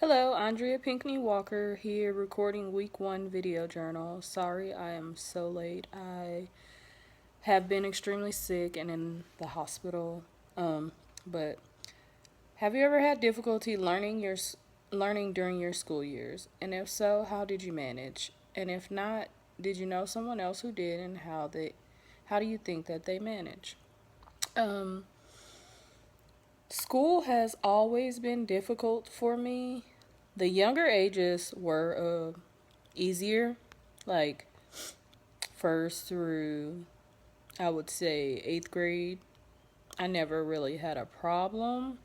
Hello, Andrea Pinkney-Walker here recording week 1 video journal. Sorry I am so late. I have been extremely sick and in the hospital. But have you ever had difficulty learning during your school years? And if so, how did you manage? And if not, did you know someone else who did, and how do you think that they manage? Um School has always been difficult for me. The younger ages were easier, like first through, I would say, 8th grade. I never really had a problem.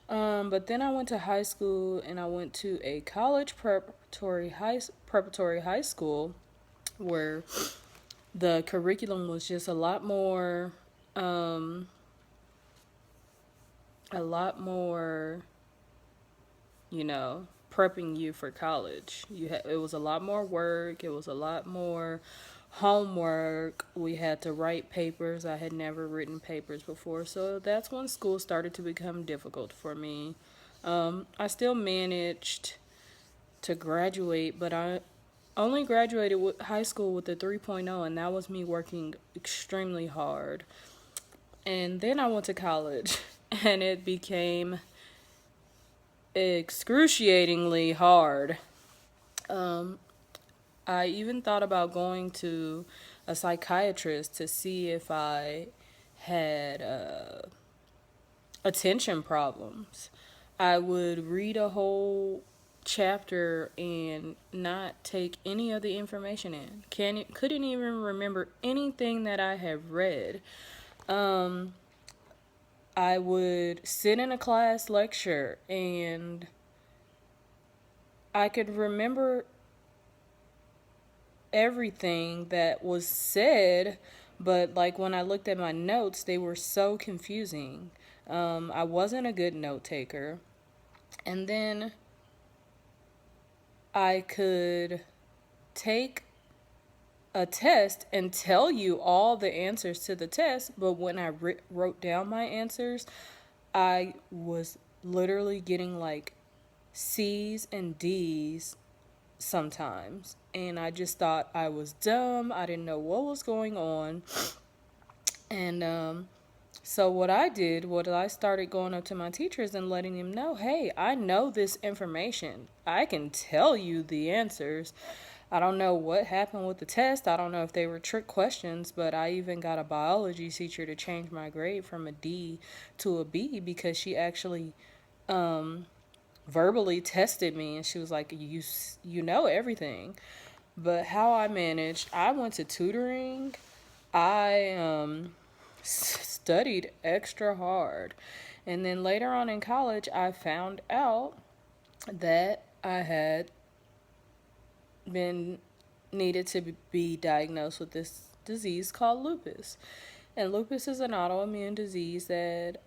But then I went to high school and I went to a college preparatory high school where the curriculum was just um, a lot more, prepping you for college. It was a lot more work. It was a lot more homework. We had to write papers. I had never written papers before, so that's when school started to become difficult for me. I still managed to graduate, but I only graduated with high school with a 3.0, and that was me working extremely hard. And then I went to college, and it became excruciatingly hard. Um, I even thought about going to a psychiatrist to see if I had attention problems. I would read a whole chapter and not take any of the information in. Couldn't even remember anything that I have read. Um, I would sit in a class lecture and I could remember everything that was said, but like when I looked at my notes, they were so confusing. I wasn't a good note taker. And then I could take a test and tell you all the answers to the test, but when I wrote down my answers, I was literally getting like C's and D's sometimes. And I just thought I was dumb. I didn't know what was going on. And so what I did was I started going up to my teachers and letting them know, hey, I know this information. I can tell you the answers. I don't know what happened with the test. I don't know if they were trick questions, but I even got a biology teacher to change my grade from a D to a B because she actually um, verbally tested me, and she was like, you know everything. But how I managed, I went to tutoring. I studied extra hard. And then later on in college, I found out that I had been needed to be diagnosed with this disease called lupus. And lupus is an autoimmune disease that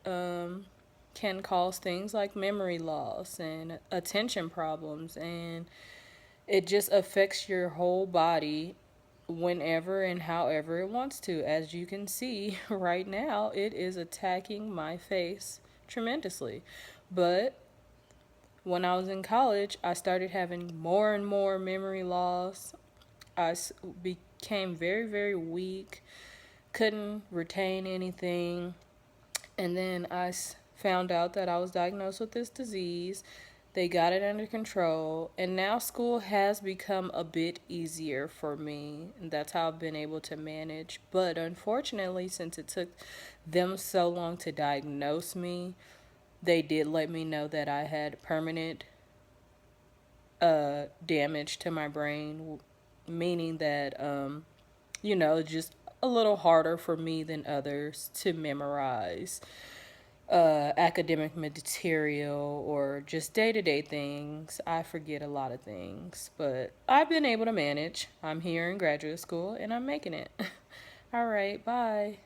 can cause things like memory loss and attention problems, and it just affects your whole body whenever and however it wants to. As you can see right now, it is attacking my face tremendously. But when I was in college, I started having more and more memory loss. Became very, very weak, couldn't retain anything. And then found out that I was diagnosed with this disease. They got it under control, and now school has become a bit easier for me, and that's how I've been able to manage. But unfortunately, since it took them so long to diagnose me, they did let me know that I had permanent damage to my brain, meaning that, just a little harder for me than others to memorize academic material or just day to day things. I forget a lot of things, but I've been able to manage. I'm here in graduate school and I'm making it. All right, bye.